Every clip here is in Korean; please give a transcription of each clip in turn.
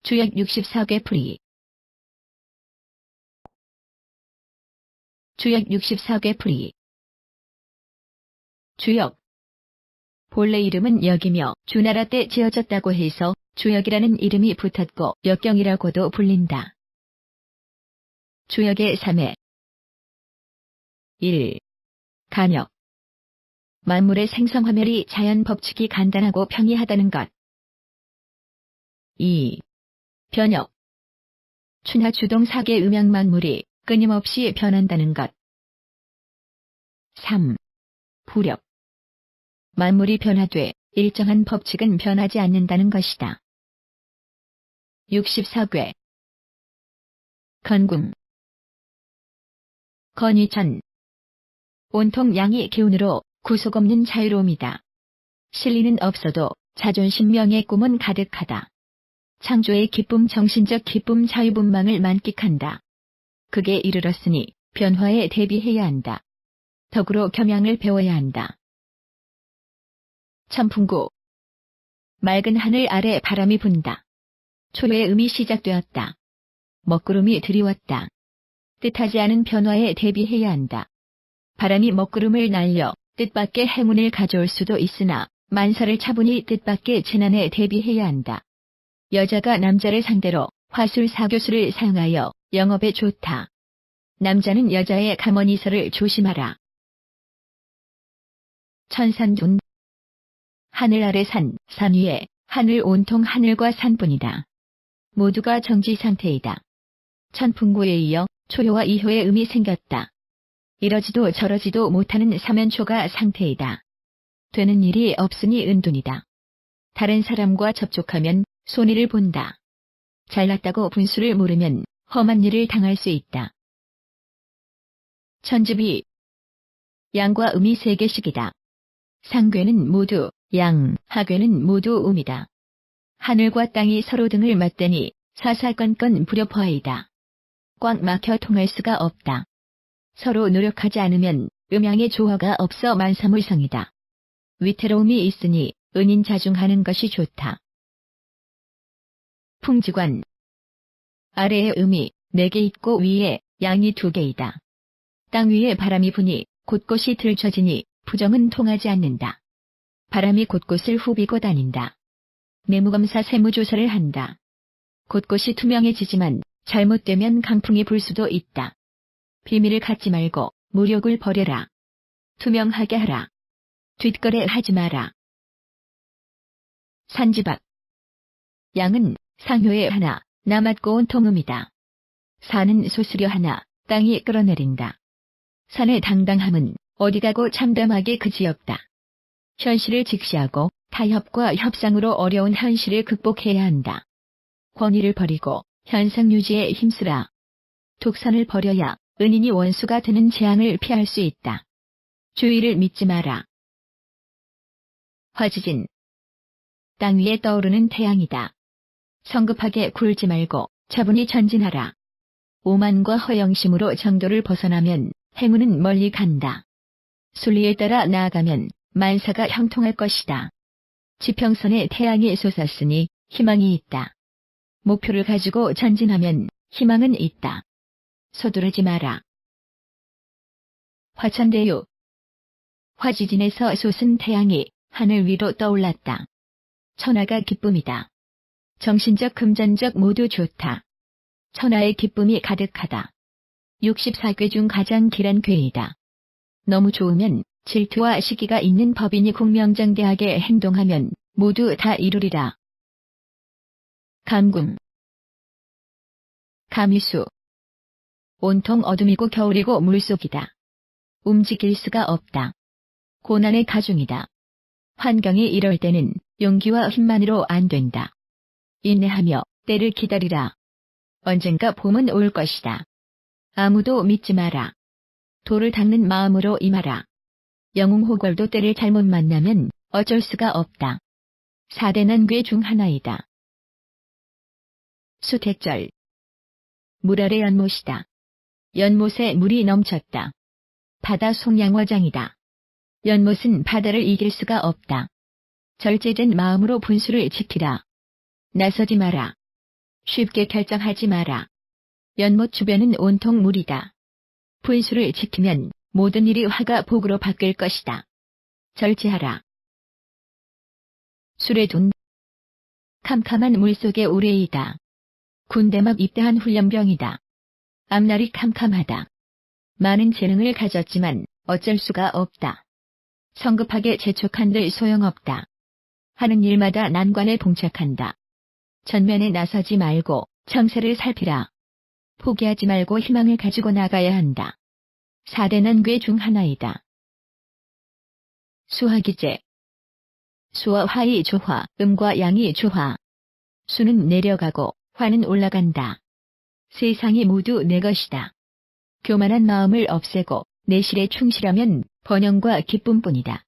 주역 64개 풀이. 주역 64개 풀이. 주역. 본래 이름은 역이며 주나라 때 지어졌다고 해서 주역이라는 이름이 붙었고 역경이라고도 불린다. 주역의 3회. 1. 간역. 만물의 생성화멸이 자연 법칙이 간단하고 평이하다는 것. 2. 변역. 춘하추동 4개 음양 만물이 끊임없이 변한다는 것. 3. 부력. 만물이 변화돼 일정한 법칙은 변하지 않는다는 것이다. 64괴. 건궁. 건위천. 온통 양의 기운으로 구속 없는 자유로움이다. 실리는 없어도 자존심 명예 꿈은 가득하다. 창조의 기쁨 정신적 기쁨 자유분방을 만끽한다. 극에 이르렀으니 변화에 대비해야 한다. 덕으로 겸양을 배워야 한다. 천풍구. 맑은 하늘 아래 바람이 분다. 초유의 음이 시작되었다. 먹구름이 드리웠다. 뜻하지 않은 변화에 대비해야 한다. 바람이 먹구름을 날려 뜻밖의 행운을 가져올 수도 있으나 만사를 차분히 뜻밖의 재난에 대비해야 한다. 여자가 남자를 상대로 화술 사교수를 사용하여 영업에 좋다. 남자는 여자의 가머니설을 조심하라. 천산둔. 하늘 아래 산, 산 위에 하늘 온통 하늘과 산뿐이다. 모두가 정지 상태이다. 천풍구에 이어 초효와 이효의 음이 생겼다. 이러지도 저러지도 못하는 사면초가 상태이다. 되는 일이 없으니 은둔이다. 다른 사람과 접촉하면 손해를 본다. 잘났다고 분수를 모르면 험한 일을 당할 수 있다. 천지비. 양과 음이 3개씩이다. 상괴는 모두 양, 하괴는 모두 음이다. 하늘과 땅이 서로 등을 맞대니 사사건건 불협화이다. 꽉 막혀 통할 수가 없다. 서로 노력하지 않으면 음양의 조화가 없어 만사물성이다. 위태로움이 있으니 은인자중하는 것이 좋다. 풍지관. 아래에 음이 4개 있고 위에 양이 2개이다. 땅 위에 바람이 부니 곳곳이 들춰지니 부정은 통하지 않는다. 바람이 곳곳을 후비고 다닌다. 내무검사 세무조사를 한다. 곳곳이 투명해지지만 잘못되면 강풍이 불 수도 있다. 비밀을 갖지 말고 무력을 버려라. 투명하게 하라. 뒷거래 하지 마라. 산지박. 양은 상효에 하나, 남았고 온통 음이다. 산은 소스려 하나, 땅이 끌어내린다. 산의 당당함은 어디 가고 참담하게 그지없다. 현실을 직시하고 타협과 협상으로 어려운 현실을 극복해야 한다. 권위를 버리고 현상 유지에 힘쓰라. 독선을 버려야 은인이 원수가 되는 재앙을 피할 수 있다. 주의를 믿지 마라. 화지진. 땅 위에 떠오르는 태양이다. 성급하게 굴지 말고 차분히 전진하라. 오만과 허영심으로 정도를 벗어나면 행운은 멀리 간다. 순리에 따라 나아가면 만사가 형통할 것이다. 지평선에 태양이 솟았으니 희망이 있다. 목표를 가지고 전진하면 희망은 있다. 서두르지 마라. 화천대유. 화지진에서 솟은 태양이 하늘 위로 떠올랐다. 천하가 기쁨이다. 정신적 금전적 모두 좋다. 천하의 기쁨이 가득하다. 64괴 중 가장 길한 괴이다. 너무 좋으면 질투와 시기가 있는 법인이 공명장대하게 행동하면 모두 다 이루리라. 감궁. 감위수. 온통 어둠이고 겨울이고 물속이다. 움직일 수가 없다. 고난의 가중이다. 환경이 이럴 때는 용기와 힘만으로 안 된다. 인내하며 때를 기다리라. 언젠가 봄은 올 것이다. 아무도 믿지 마라. 돌을 닦는 마음으로 임하라. 영웅호걸도 때를 잘못 만나면 어쩔 수가 없다. 4대 난괴 중 하나이다. 수택절. 물 아래 연못이다. 연못에 물이 넘쳤다. 바다 송양화장이다. 연못은 바다를 이길 수가 없다. 절제된 마음으로 분수를 지키라. 나서지 마라. 쉽게 결정하지 마라. 연못 주변은 온통 물이다. 분수를 지키면 모든 일이 화가 복으로 바뀔 것이다. 절제하라. 수레둔. 캄캄한 물속의 우레이다. 군대 막 입대한 훈련병이다. 앞날이 캄캄하다. 많은 재능을 가졌지만 어쩔 수가 없다. 성급하게 재촉한들 소용없다. 하는 일마다 난관에 봉착한다. 전면에 나서지 말고 정세를 살피라. 포기하지 말고 희망을 가지고 나가야 한다. 4대 난괴 중 하나이다. 수화기제. 수와 화의 조화, 음과 양의 조화. 수는 내려가고 화는 올라간다. 세상이 모두 내 것이다. 교만한 마음을 없애고 내실에 충실하면 번영과 기쁨뿐이다.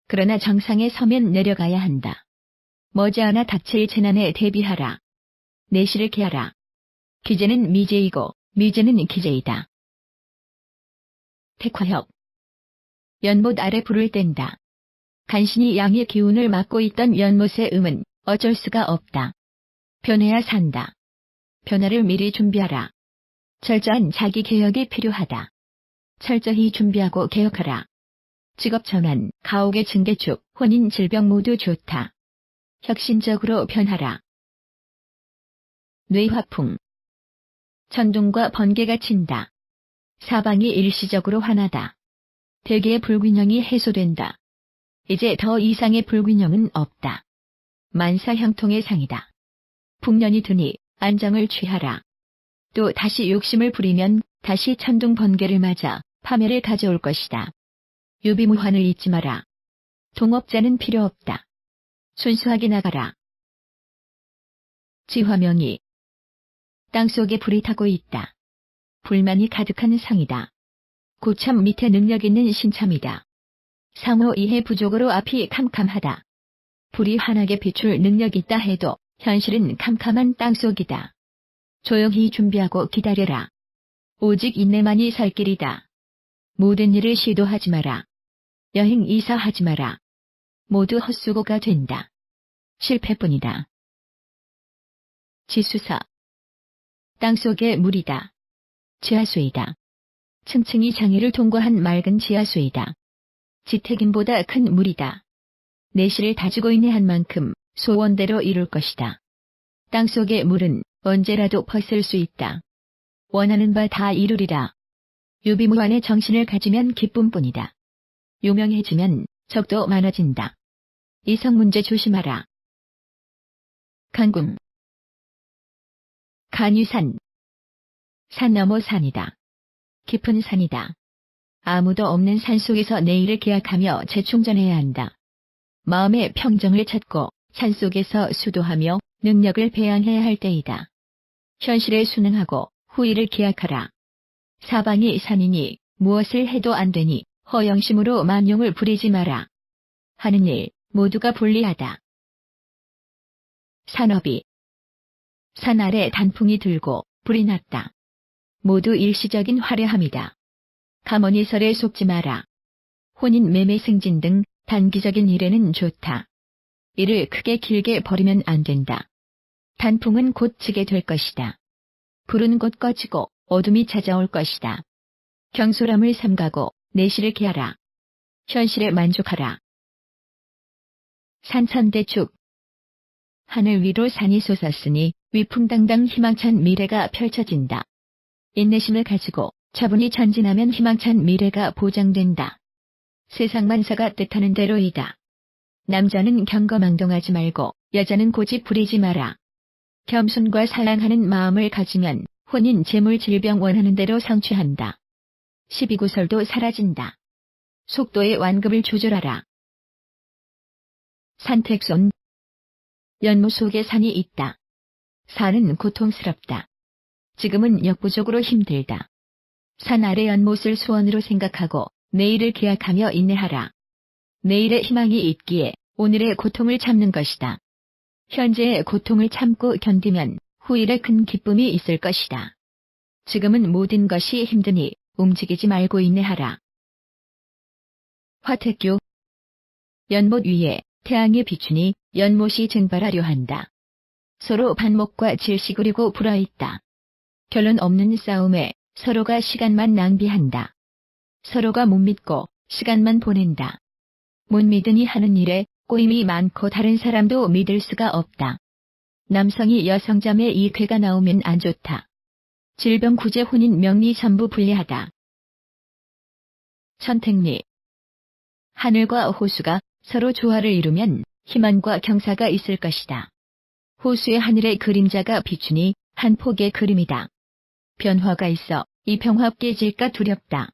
그러나 정상에 서면 내려가야 한다. 머지않아 닥칠 재난에 대비하라. 내실을 개하라. 기재는 미재이고 미재는 기재이다. 택화협. 연못 아래 불을 뗀다. 간신히 양의 기운을 맡고 있던 연못의 음은 어쩔 수가 없다. 변해야 산다. 변화를 미리 준비하라. 철저한 자기 개혁이 필요하다. 철저히 준비하고 개혁하라. 직업 전환, 가옥의 증개축, 혼인 질병 모두 좋다. 혁신적으로 변하라. 뇌화풍. 천둥과 번개가 친다. 사방이 일시적으로 환하다. 대개의 불균형이 해소된다. 이제 더 이상의 불균형은 없다. 만사형통의 상이다. 풍년이 드니 안정을 취하라. 또 다시 욕심을 부리면 다시 천둥 번개를 맞아 파멸을 가져올 것이다. 유비무환을 잊지 마라. 동업자는 필요 없다. 순수하게 나가라. 지화명이. 땅속에 불이 타고 있다. 불만이 가득한 상이다. 고참 밑에 능력 있는 신참이다. 상호 이해 부족으로 앞이 캄캄하다. 불이 환하게 비출 능력이 있다 해도 현실은 캄캄한 땅속이다. 조용히 준비하고 기다려라. 오직 인내만이 살 길이다. 모든 일을 시도하지 마라. 여행 이사하지 마라. 모두 헛수고가 된다. 실패뿐이다. 지수사. 땅속에 물이다. 지하수이다. 층층이 장애를 통과한 맑은 지하수이다. 지태김보다 큰 물이다. 내실을 다지고 인내한 만큼 소원대로 이룰 것이다. 땅속의 물은 언제라도 퍼쓸 수 있다. 원하는 바 다 이루리라. 유비무환의 정신을 가지면 기쁨뿐이다. 유명해지면 적도 많아진다. 이성 문제 조심하라. 간궁. 간유산. 산 너머 산이다. 깊은 산이다. 아무도 없는 산속에서 내일을 계약하며 재충전해야 한다. 마음의 평정을 찾고 산속에서 수도하며 능력을 배양해야 할 때이다. 현실에 순응하고 후일을 기약하라. 사방이 산이니 무엇을 해도 안 되니 허영심으로 만용을 부리지 마라. 하는 일 모두가 불리하다. 산업이. 산 아래 단풍이 들고 불이 났다. 모두 일시적인 화려함이다. 가머니설에 속지 마라. 혼인 매매 승진 등 단기적인 일에는 좋다. 이를 크게 길게 버리면 안 된다. 단풍은 곧 지게 될 것이다. 불은 곧 꺼지고 어둠이 찾아올 것이다. 경솔함을 삼가고 내실을 개하라. 현실에 만족하라. 산천대축. 하늘 위로 산이 솟았으니 위풍당당 희망찬 미래가 펼쳐진다. 인내심을 가지고 차분히 전진하면 희망찬 미래가 보장된다. 세상 만사가 뜻하는 대로이다. 남자는 경거망동하지 말고 여자는 고집 부리지 마라. 겸손과 사랑하는 마음을 가지면 혼인, 재물, 질병 원하는 대로 성취한다. 시비구설도 사라진다. 속도의 완급을 조절하라. 산택손. 연못 속에 산이 있다. 산은 고통스럽다. 지금은 역부족으로 힘들다. 산 아래 연못을 소원으로 생각하고 내일을 기약하며 인내하라. 내일의 희망이 있기에 오늘의 고통을 참는 것이다. 현재의 고통을 참고 견디면 후일에 큰 기쁨이 있을 것이다. 지금은 모든 것이 힘드니 움직이지 말고 인내하라. 화택교. 연못 위에 태양이 비추니 연못이 증발하려 한다. 서로 반목과 질식으리고 불어있다. 결론 없는 싸움에 서로가 시간만 낭비한다. 서로가 못 믿고 시간만 보낸다. 못 믿으니 하는 일에 꼬임이 많고 다른 사람도 믿을 수가 없다. 남성이 여성자매 이 괴가 나오면 안 좋다. 질병 구제 혼인 명리 전부 불리하다. 천택리. 하늘과 호수가 서로 조화를 이루면 희망과 경사가 있을 것이다. 호수의 하늘의 그림자가 비추니 한 폭의 그림이다. 변화가 있어 이 평화 깨질까 두렵다.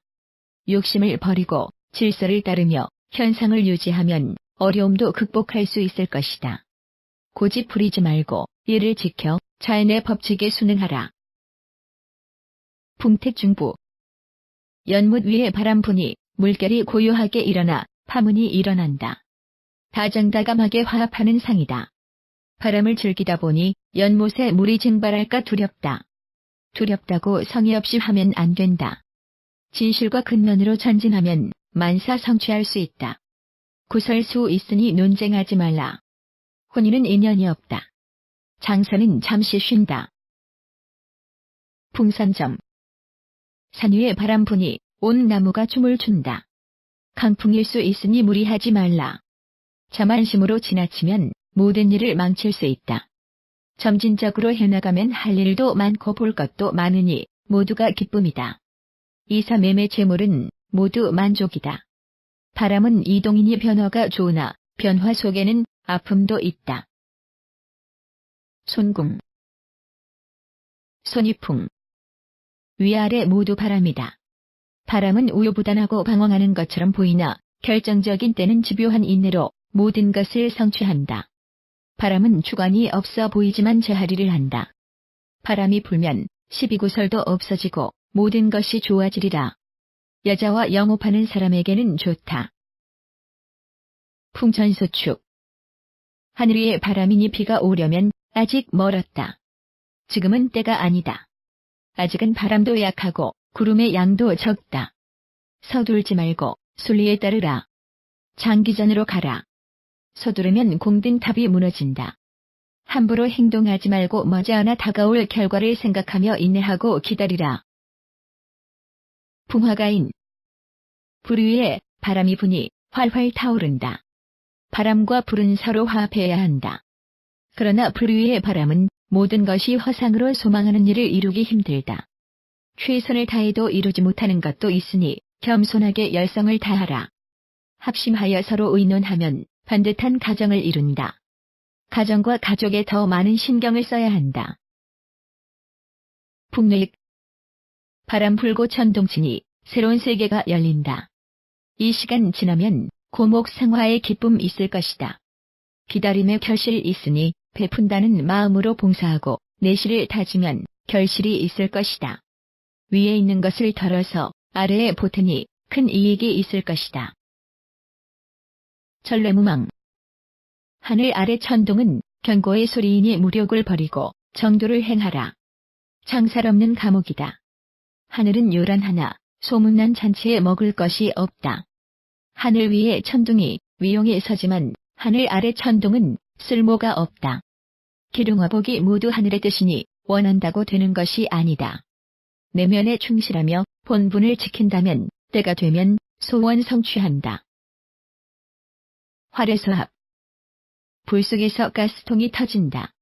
욕심을 버리고 질서를 따르며 현상을 유지하면 어려움도 극복할 수 있을 것이다. 고집 부리지 말고 예를 지켜 자연의 법칙에 순응하라. 풍택중부. 연못 위에 바람 부니 물결이 고요하게 일어나 파문이 일어난다. 다정다감하게 화합하는 상이다. 바람을 즐기다 보니 연못에 물이 증발할까 두렵다. 두렵다고 성의 없이 하면 안 된다. 진실과 근면으로 전진하면 만사 성취할 수 있다. 구설수 있으니 논쟁하지 말라. 혼인은 인연이 없다. 장사는 잠시 쉰다. 풍산점. 산 위에 바람 부니 온 나무가 춤을 춘다. 강풍일 수 있으니 무리하지 말라. 자만심으로 지나치면 모든 일을 망칠 수 있다. 점진적으로 해나가면 할 일도 많고 볼 것도 많으니 모두가 기쁨이다. 이사 매매 재물은 모두 만족이다. 바람은 이동이니 변화가 좋으나 변화 속에는 아픔도 있다. 손궁. 손이풍. 위아래 모두 바람이다. 바람은 우유부단하고 방황하는 것처럼 보이나 결정적인 때는 집요한 인내로 모든 것을 성취한다. 바람은 주관이 없어 보이지만 제하리를 한다. 바람이 불면 시비구설도 없어지고 모든 것이 좋아지리라. 여자와 영업하는 사람에게는 좋다. 풍천소축. 하늘 위에 바람이니 비가 오려면 아직 멀었다. 지금은 때가 아니다. 아직은 바람도 약하고 구름의 양도 적다. 서둘지 말고 순리에 따르라. 장기전으로 가라. 서두르면 공든 탑이 무너진다. 함부로 행동하지 말고 머지않아 다가올 결과를 생각하며 인내하고 기다리라. 풍화가인. 불 위에 바람이 부니 활활 타오른다. 바람과 불은 서로 화합해야 한다. 그러나 불 위의 바람은 모든 것이 허상으로 소망하는 일을 이루기 힘들다. 최선을 다해도 이루지 못하는 것도 있으니 겸손하게 열성을 다하라. 합심하여 서로 의논하면 반듯한 가정을 이룬다. 가정과 가족에 더 많은 신경을 써야 한다. 풍례익. 바람 불고 천둥치니 새로운 세계가 열린다. 이 시간 지나면 고목상화의 기쁨 있을 것이다. 기다림의 결실 있으니 베푼다는 마음으로 봉사하고 내실을 다지면 결실이 있을 것이다. 위에 있는 것을 덜어서 아래에 보태니 큰 이익이 있을 것이다. 전래무망. 하늘 아래 천둥은 경고의 소리이니 무력을 버리고 정도를 행하라. 장살 없는 감옥이다. 하늘은 요란하나 소문난 잔치에 먹을 것이 없다. 하늘 위에 천둥이 위용에 서지만 하늘 아래 천둥은 쓸모가 없다. 기륭화복이 모두 하늘의 뜻이니 원한다고 되는 것이 아니다. 내면에 충실하며 본분을 지킨다면 때가 되면 소원 성취한다. 활에서합. 불 속에서 가스통이 터진다.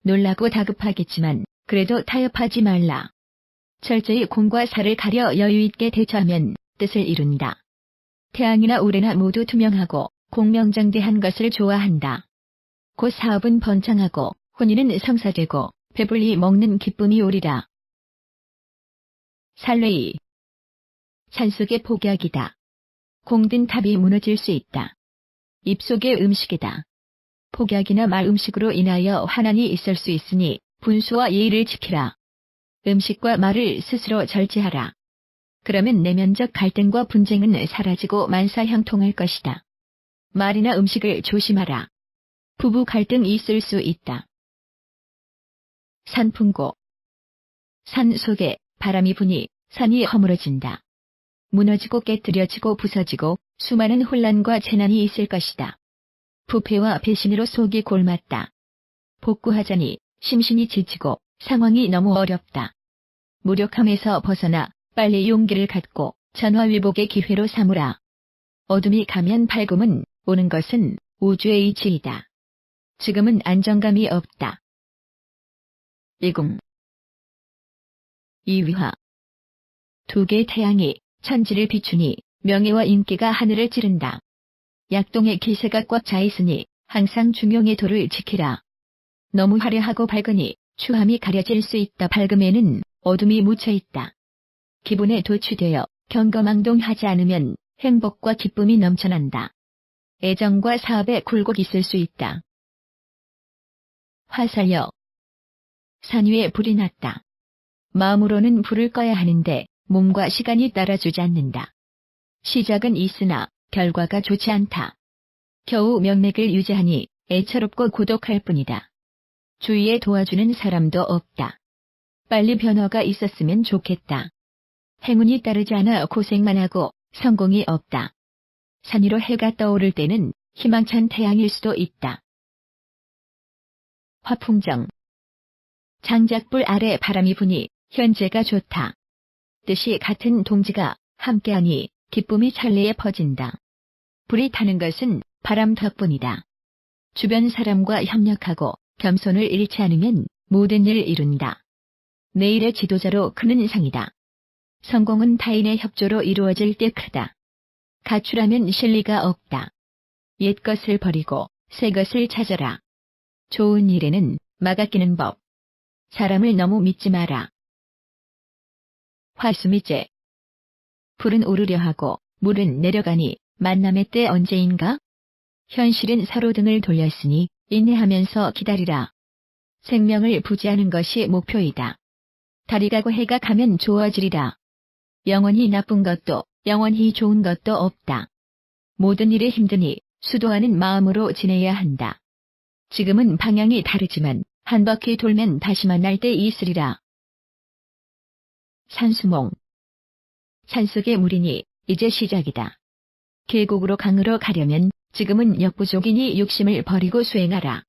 놀라고 다급하겠지만 그래도 타협하지 말라. 철저히 공과 사를 가려 여유있게 대처하면 뜻을 이룬다. 태양이나 우레나 모두 투명하고 공명정대한 것을 좋아한다. 곧 사업은 번창하고 혼인은 성사되고 배불리 먹는 기쁨이 오리라. 살레이. 산속의 폭약이다. 공든 탑이 무너질 수 있다. 입속의 음식이다. 폭약이나 말 음식으로 인하여 환난이 있을 수 있으니 분수와 예의를 지키라. 음식과 말을 스스로 절제하라. 그러면 내면적 갈등과 분쟁은 사라지고 만사형통할 것이다. 말이나 음식을 조심하라. 부부 갈등이 있을 수 있다. 산풍고. 산 속에 바람이 부니 산이 허물어진다. 무너지고 깨뜨려지고 부서지고 수많은 혼란과 재난이 있을 것이다. 부패와 배신으로 속이 골맞다. 복구하자니 심신이 지치고 상황이 너무 어렵다. 무력함에서 벗어나 빨리 용기를 갖고 전화위복의 기회로 삼으라. 어둠이 가면 밝음은 오는 것은 우주의 이치이다. 지금은 안정감이 없다. 10. 이위화. 두 개의 태양이 천지를 비추니 명예와 인기가 하늘을 찌른다. 약동의 기세가 꽉 차있으니 항상 중용의 도를 지키라. 너무 화려하고 밝으니 추함이 가려질 수 있다. 밝음에는 어둠이 묻혀있다. 기분에 도취되어 경거망동하지 않으면 행복과 기쁨이 넘쳐난다. 애정과 사업에 굴곡 있을 수 있다. 화살여. 산 위에 불이 났다. 마음으로는 불을 꺼야 하는데 몸과 시간이 따라주지 않는다. 시작은 있으나 결과가 좋지 않다. 겨우 명맥을 유지하니 애처롭고 고독할 뿐이다. 주위에 도와주는 사람도 없다. 빨리 변화가 있었으면 좋겠다. 행운이 따르지 않아 고생만 하고 성공이 없다. 산 위로 해가 떠오를 때는 희망찬 태양일 수도 있다. 화풍정. 장작불 아래 바람이 부니 현재가 좋다. 뜻이 같은 동지가 함께하니 기쁨이 찰리에 퍼진다. 불이 타는 것은 바람 덕분이다. 주변 사람과 협력하고 겸손을 잃지 않으면 모든 일을 이룬다. 내일의 지도자로 크는 상이다. 성공은 타인의 협조로 이루어질 때 크다. 가출하면 실리가 없다. 옛 것을 버리고 새 것을 찾아라. 좋은 일에는 막아 끼는 법. 사람을 너무 믿지 마라. 화수미제. 불은 오르려 하고 물은 내려가니 만남의 때 언제인가? 현실은 서로 등을 돌렸으니 인내하면서 기다리라. 생명을 부지하는 것이 목표이다. 달이 가고 해가 가면 좋아지리라. 영원히 나쁜 것도 영원히 좋은 것도 없다. 모든 일에 힘드니 수도하는 마음으로 지내야 한다. 지금은 방향이 다르지만 한 바퀴 돌면 다시 만날 때 있으리라. 산수몽. 산속의 물이니 이제 시작이다. 계곡으로 강으로 가려면 지금은 역부족이니 욕심을 버리고 수행하라.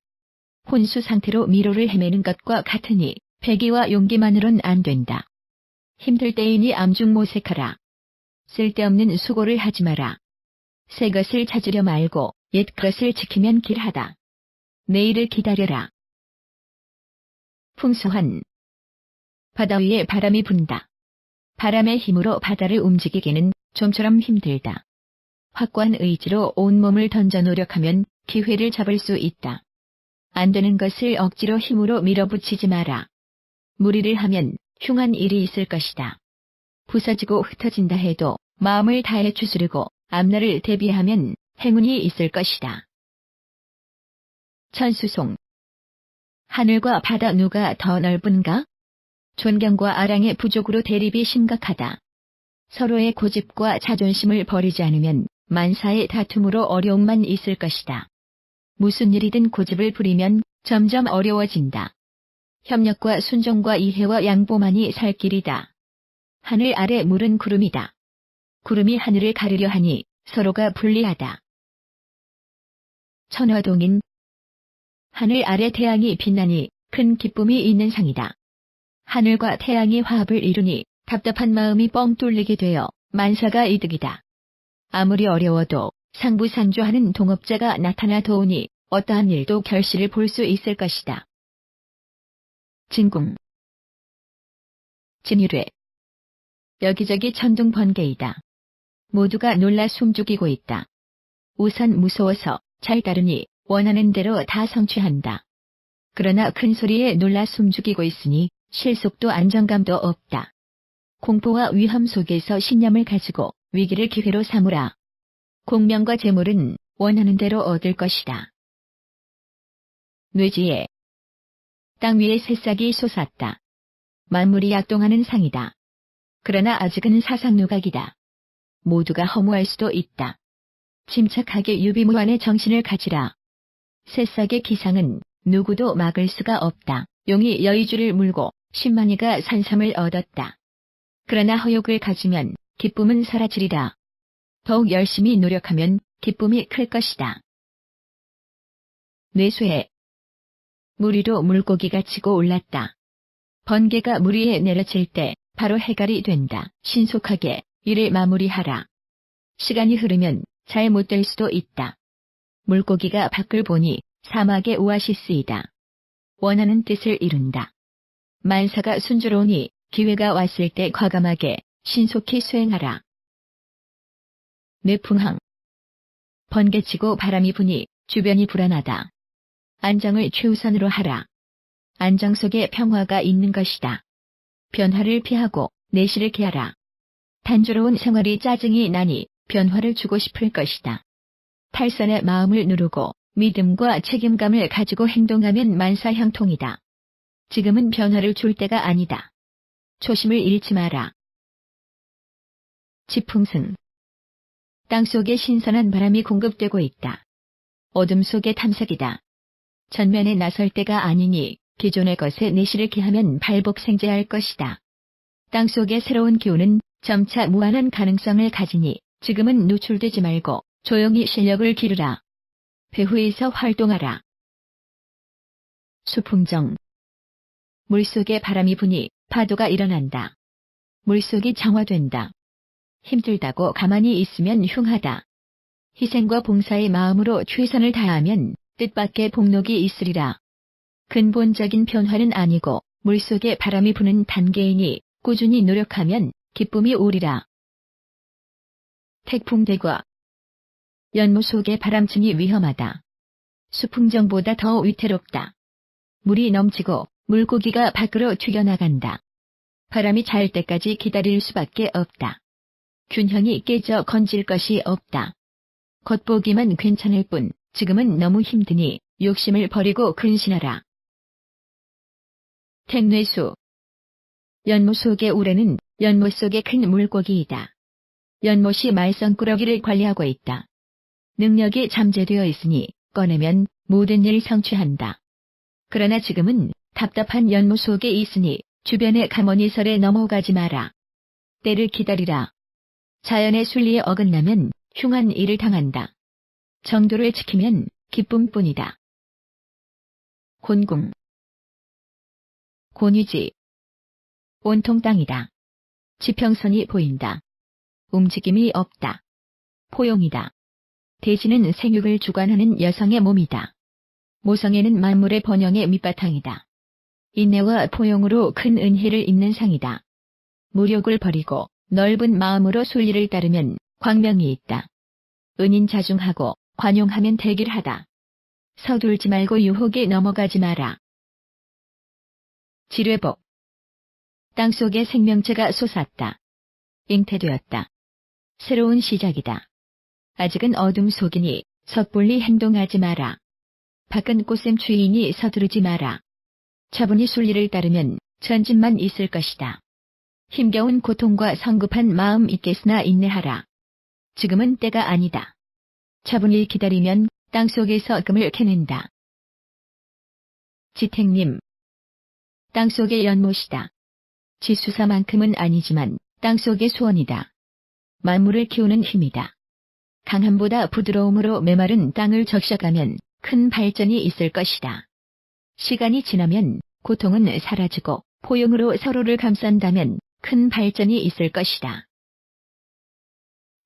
혼수 상태로 미로를 헤매는 것과 같으니 패기와 용기만으론 안 된다. 힘들 때이니 암중모색하라. 쓸데없는 수고를 하지 마라. 새 것을 찾으려 말고 옛 것을 지키면 길하다. 내일을 기다려라. 풍수환. 바다 위에 바람이 분다. 바람의 힘으로 바다를 움직이기는 좀처럼 힘들다. 확고한 의지로 온몸을 던져 노력하면 기회를 잡을 수 있다. 안 되는 것을 억지로 힘으로 밀어붙이지 마라. 무리를 하면 흉한 일이 있을 것이다. 부서지고 흩어진다 해도 마음을 다해 추스르고 앞날을 대비하면 행운이 있을 것이다. 천수송. 하늘과 바다 누가 더 넓은가? 존경과 아랑의 부족으로 대립이 심각하다. 서로의 고집과 자존심을 버리지 않으면 만사의 다툼으로 어려움만 있을 것이다. 무슨 일이든 고집을 부리면 점점 어려워진다. 협력과 순종과 이해와 양보만이 살 길이다. 하늘 아래 물은 구름이다. 구름이 하늘을 가르려 하니 서로가 불리하다. 천화동인. 하늘 아래 태양이 빛나니 큰 기쁨이 있는 상이다. 하늘과 태양이 화합을 이루니 답답한 마음이 뻥 뚫리게 되어 만사가 이득이다. 아무리 어려워도 상부상조하는 동업자가 나타나 도우니 어떠한 일도 결실을 볼 수 있을 것이다. 진궁. 진유례. 여기저기 천둥 번개이다. 모두가 놀라 숨죽이고 있다. 우선 무서워서 잘 따르니 원하는 대로 다 성취한다. 그러나 큰 소리에 놀라 숨죽이고 있으니 실속도 안정감도 없다. 공포와 위험 속에서 신념을 가지고 위기를 기회로 삼으라. 공명과 재물은 원하는 대로 얻을 것이다. 뇌지혜. 땅 위에 새싹이 솟았다. 만물이 약동하는 상이다. 그러나 아직은 사상누각이다. 모두가 허무할 수도 있다. 침착하게 유비무환의 정신을 가지라. 새싹의 기상은 누구도 막을 수가 없다. 용이 여의주를 물고 10만이가 산삼을 얻었다. 그러나 허욕을 가지면 기쁨은 사라지리라. 더욱 열심히 노력하면 기쁨이 클 것이다. 뇌쇠. 물 위로 물고기가 치고 올랐다. 번개가 물 위에 내려칠 때 바로 해갈이 된다. 신속하게 일을 마무리하라. 시간이 흐르면 잘 못 될 수도 있다. 물고기가 밖을 보니 사막의 오아시스이다. 원하는 뜻을 이룬다. 만사가 순조로우니 기회가 왔을 때 과감하게 신속히 수행하라. 뇌풍항. 번개치고 바람이 부니 주변이 불안하다. 안정을 최우선으로 하라. 안정 속에 평화가 있는 것이다. 변화를 피하고 내실을 기하라. 단조로운 생활이 짜증이 나니 변화를 주고 싶을 것이다. 탈선의 마음을 누르고 믿음과 책임감을 가지고 행동하면 만사형통이다. 지금은 변화를 줄 때가 아니다. 초심을 잃지 마라. 지풍승. 땅속에 신선한 바람이 공급되고 있다. 어둠 속의 탐색이다. 전면에 나설 때가 아니니 기존의 것에 내실을 기하면 발복생재할 것이다. 땅속의 새로운 기운은 점차 무한한 가능성을 가지니 지금은 노출되지 말고 조용히 실력을 기르라. 배후에서 활동하라. 수풍정. 물속에 바람이 부니 파도가 일어난다. 물속이 정화된다. 힘들다고 가만히 있으면 흉하다. 희생과 봉사의 마음으로 최선을 다하면 뜻밖의 복록이 있으리라. 근본적인 변화는 아니고 물속에 바람이 부는 단계이니 꾸준히 노력하면 기쁨이 오리라. 태풍대과. 연못 속의 바람층이 위험하다. 수풍정보다 더 위태롭다. 물이 넘치고 물고기가 밖으로 튀겨나간다. 바람이 잘 때까지 기다릴 수밖에 없다. 균형이 깨져 건질 것이 없다. 겉보기만 괜찮을 뿐 지금은 너무 힘드니 욕심을 버리고 근신하라. 택뇌수. 연못 속의 우레는 연못 속의 큰 물고기이다. 연못이 말썽꾸러기를 관리하고 있다. 능력이 잠재되어 있으니 꺼내면 모든 일 성취한다. 그러나 지금은 답답한 연못 속에 있으니 주변의 가머니설에 넘어가지 마라. 때를 기다리라. 자연의 순리에 어긋나면 흉한 일을 당한다. 정도를 지키면 기쁨뿐이다. 곤궁. 곤유지. 온통 땅이다. 지평선이 보인다. 움직임이 없다. 포용이다. 대지는 생육을 주관하는 여성의 몸이다. 모성애는 만물의 번영의 밑바탕이다. 인내와 포용으로 큰 은혜를 입는 상이다. 무력을 버리고 넓은 마음으로 순리를 따르면 광명이 있다. 은인자중하고 관용하면 대길하다. 서둘지 말고 유혹에 넘어가지 마라. 지뢰복. 땅속에 생명체가 솟았다. 잉태되었다. 새로운 시작이다. 아직은 어둠 속이니 섣불리 행동하지 마라. 밖은 꽃샘추위이니 서두르지 마라. 차분히 순리를 따르면 전진만 있을 것이다. 힘겨운 고통과 성급한 마음 있겠으나 인내하라. 지금은 때가 아니다. 차분히 기다리면 땅속에서 금을 캐낸다. 지택님. 땅속의 연못이다. 지수사만큼은 아니지만 땅속의 소원이다. 만물을 키우는 힘이다. 강함보다 부드러움으로 메마른 땅을 적셔가면 큰 발전이 있을 것이다. 시간이 지나면 고통은 사라지고 포용으로 서로를 감싼다면 큰 발전이 있을 것이다.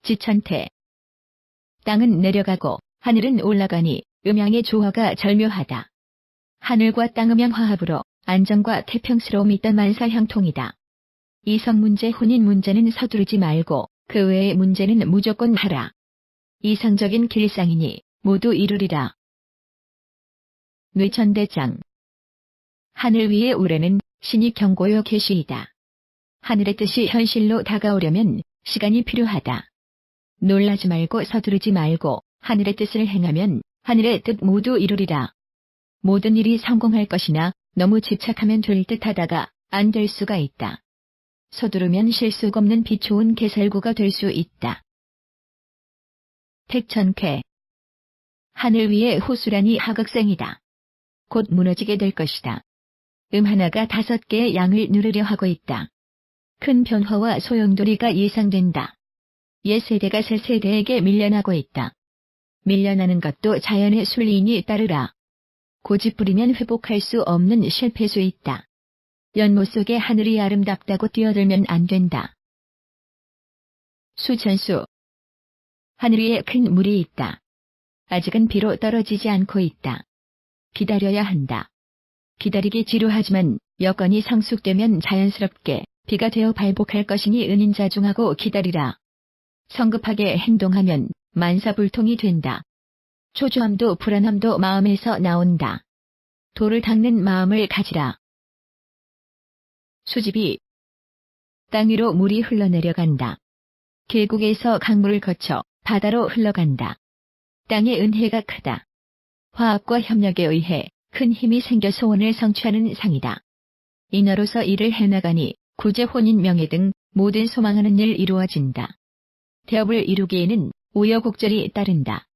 지천태. 땅은 내려가고 하늘은 올라가니 음양의 조화가 절묘하다. 하늘과 땅 음양 화합으로 안정과 태평스러움이 있던 만사형통이다. 이성 문제, 혼인 문제는 서두르지 말고 그 외의 문제는 무조건 하라. 이상적인 길상이니 모두 이루리라. 뇌천대장. 하늘 위의 우레는 신이 경고여 계시이다. 하늘의 뜻이 현실로 다가오려면 시간이 필요하다. 놀라지 말고 서두르지 말고 하늘의 뜻을 행하면 하늘의 뜻 모두 이루리라. 모든 일이 성공할 것이나 너무 집착하면 될 듯 하다가 안 될 수가 있다. 서두르면 실속 없는 빛 좋은 개살구가 될 수 있다. 택천쾌. 하늘 위에 호수라니 하극생이다. 곧 무너지게 될 것이다. 하나가 5개의 양을 누르려 하고 있다. 큰 변화와 소용돌이가 예상된다. 옛 세대가 새 세대에게 밀려나고 있다. 밀려나는 것도 자연의 순리이니 따르라. 고집부리면 회복할 수 없는 실패수 있다. 연못 속에 하늘이 아름답다고 뛰어들면 안 된다. 수천수. 하늘 위에 큰 물이 있다. 아직은 비로 떨어지지 않고 있다. 기다려야 한다. 기다리기 지루하지만 여건이 성숙되면 자연스럽게 비가 되어 발복할 것이니 은인자중하고 기다리라. 성급하게 행동하면 만사불통이 된다. 초조함도 불안함도 마음에서 나온다. 돌을 닦는 마음을 가지라. 수집이. 땅 위로 물이 흘러내려간다. 계곡에서 강물을 거쳐 바다로 흘러간다. 땅의 은혜가 크다. 화합과 협력에 의해 큰 힘이 생겨 소원을 성취하는 상이다. 인어로서 일을 해나가니 구제, 혼인, 명예 등 모든 소망하는 일 이루어진다. 대업을 이루기에는 우여곡절이 따른다.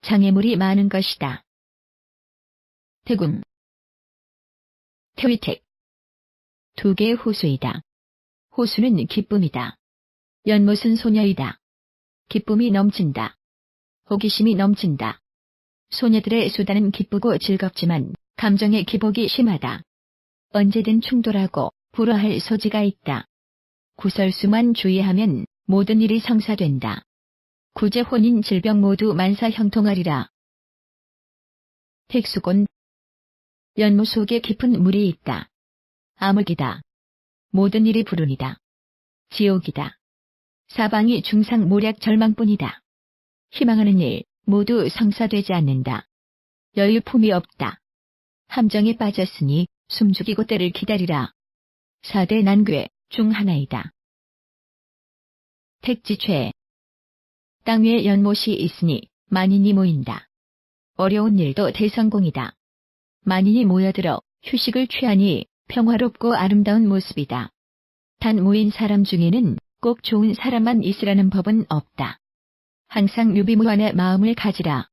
장애물이 많은 것이다. 태군. 태위택. 두 개의 호수이다. 호수는 기쁨이다. 연못은 소녀이다. 기쁨이 넘친다. 호기심이 넘친다. 소녀들의 수다는 기쁘고 즐겁지만 감정의 기복이 심하다. 언제든 충돌하고 불화할 소지가 있다. 구설수만 주의하면 모든 일이 성사된다. 구제, 혼인, 질병 모두 만사형통하리라. 택수곤. 연못 속에 깊은 물이 있다. 암흑이다. 모든 일이 불운이다. 지옥이다. 사방이 중상모략 절망뿐이다. 희망하는 일 모두 성사되지 않는다. 여유품이 없다. 함정에 빠졌으니 숨죽이고 때를 기다리라. 4대 난괴 중 하나이다. 택지최. 땅 위에 연못이 있으니 만인이 모인다. 어려운 일도 대성공이다. 만인이 모여들어 휴식을 취하니 평화롭고 아름다운 모습이다. 단 모인 사람 중에는 꼭 좋은 사람만 있으라는 법은 없다. 항상 유비무환의 마음을 가지라.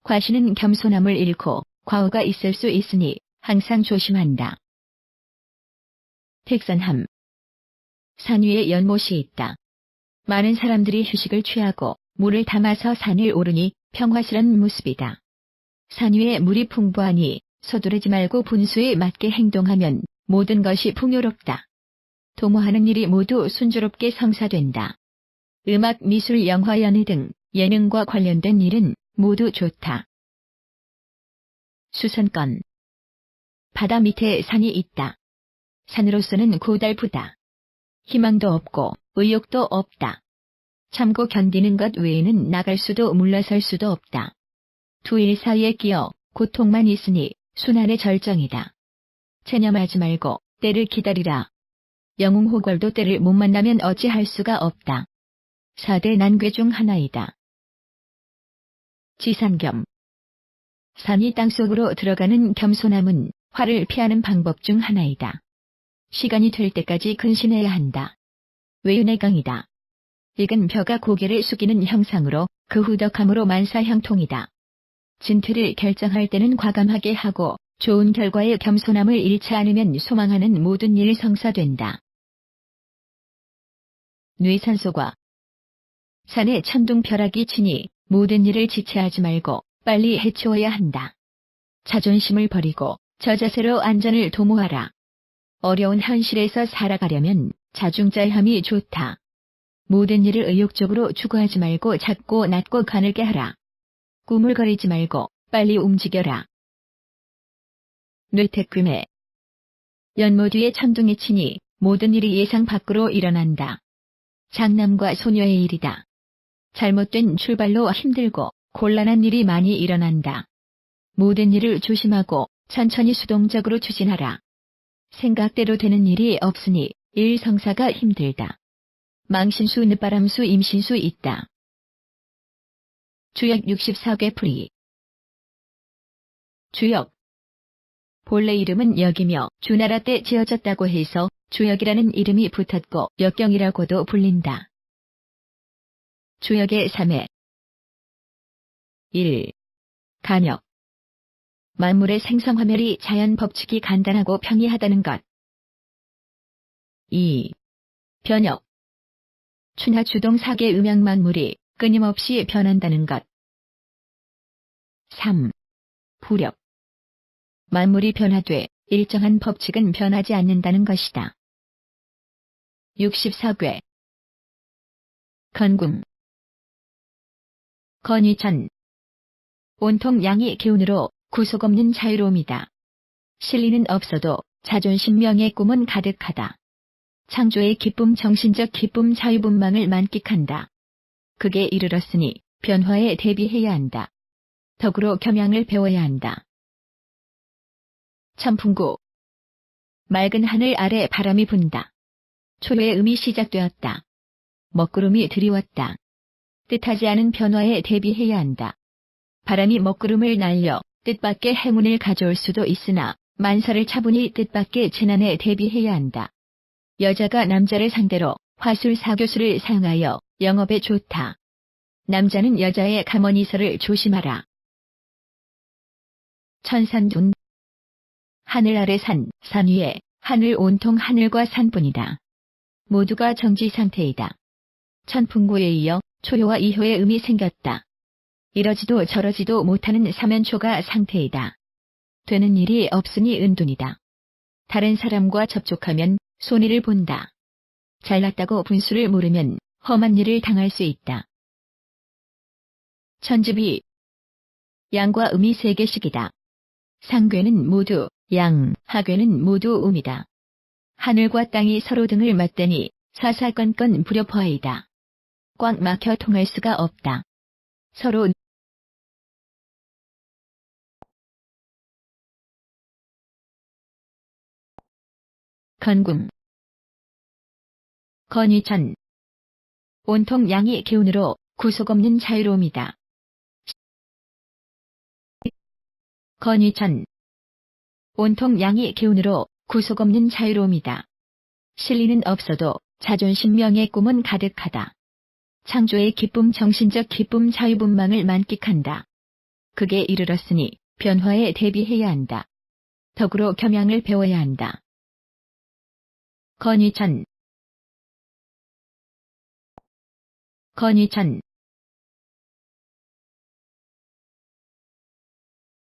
과신은 겸손함을 잃고 과오가 있을 수 있으니 항상 조심한다. 택산함. 산 위에 연못이 있다. 많은 사람들이 휴식을 취하고 물을 담아서 산을 오르니 평화스런 모습이다. 산 위에 물이 풍부하니 서두르지 말고 분수에 맞게 행동하면 모든 것이 풍요롭다. 도모하는 일이 모두 순조롭게 성사된다. 음악, 미술, 영화, 연애 등 예능과 관련된 일은 모두 좋다. 수선권. 바다 밑에 산이 있다. 산으로서는 고달프다. 희망도 없고 의욕도 없다. 참고 견디는 것 외에는 나갈 수도 물러설 수도 없다. 두 일 사이에 끼어 고통만 있으니 순환의 절정이다. 체념하지 말고 때를 기다리라. 영웅호걸도 때를 못 만나면 어찌할 수가 없다. 4대 난괴 중 하나이다. 지산겸. 산이 땅속으로 들어가는 겸손함은 화를 피하는 방법 중 하나이다. 시간이 될 때까지 근신해야 한다. 외윤의 강이다. 익은 벼가 고개를 숙이는 형상으로 그 후덕함으로 만사형통이다. 진퇴를 결정할 때는 과감하게 하고 좋은 결과에 겸손함을 잃지 않으면 소망하는 모든 일 성사된다. 뇌산소과. 산에 천둥벼락이 치니 모든 일을 지체하지 말고 빨리 해치워야 한다. 자존심을 버리고 저자세로 안전을 도모하라. 어려운 현실에서 살아가려면 자중자애함이 좋다. 모든 일을 의욕적으로 추구하지 말고 작고 낮고 가늘게 하라. 꾸물거리지 말고 빨리 움직여라. 뇌태금해. 연못 위에 천둥이 치니 모든 일이 예상 밖으로 일어난다. 장남과 소녀의 일이다. 잘못된 출발로 힘들고 곤란한 일이 많이 일어난다. 모든 일을 조심하고 천천히 수동적으로 추진하라. 생각대로 되는 일이 없으니 일 성사가 힘들다. 망신수, 늦바람수, 임신수 있다. 주역 64개 풀이. 주역. 본래 이름은 역이며 주나라 때 지어졌다고 해서 주역이라는 이름이 붙었고 역경이라고도 불린다. 주역의 3회. 1. 간역. 만물의 생성화멸이 자연 법칙이 간단하고 평이하다는 것. 2. 변역. 춘하 주동 4개 음양만물이 끊임없이 변한다는 것. 3. 부력. 만물이 변화돼 일정한 법칙은 변하지 않는다는 것이다. 64괴 건궁 건위천 온통 양의 기운으로 구속 없는 자유로움이다. 실리는 없어도 자존심 명예 꿈은 가득하다. 창조의 기쁨 정신적 기쁨 자유분방을 만끽한다. 극에 이르렀으니 변화에 대비해야 한다. 덕으로 겸양을 배워야 한다. 천풍구 맑은 하늘 아래 바람이 분다. 초요의 음이 시작되었다. 먹구름이 드리웠다. 뜻하지 않은 변화에 대비해야 한다. 바람이 먹구름을 날려 뜻밖의 행운을 가져올 수도 있으나 만사를 차분히 뜻밖의 재난에 대비해야 한다. 여자가 남자를 상대로 화술 사교수를 사용하여 영업에 좋다. 남자는 여자의 가머니설을 조심하라. 천산둔 하늘 아래 산 위에 하늘 온통 하늘과 산뿐이다. 모두가 정지 상태이다. 천풍구에 이어 초효와 이효의 음이 생겼다. 이러지도 저러지도 못하는 사면초가 상태이다. 되는 일이 없으니 은둔이다. 다른 사람과 접촉하면 손해를 본다. 잘났다고 분수를 모르면 험한 일을 당할 수 있다. 천지비 양과 음이 세 개씩이다. 상괴는 모두 양, 하괴는 모두 음이다. 하늘과 땅이 서로 등을 맞대니 사사건건 불협화이다. 꽉 막혀 통할 수가 없다. 서로 건궁 건위천 온통 양의 기운으로 구속 없는 자유로움이다. 건위천 온통 양의 기운으로 구속 없는 자유로움이다. 실리는 없어도 자존심 명예 꿈은 가득하다. 창조의 기쁨 정신적 기쁨 자유분방을 만끽한다. 극에 이르렀으니 변화에 대비해야 한다. 덕으로 겸양을 배워야 한다. 건위천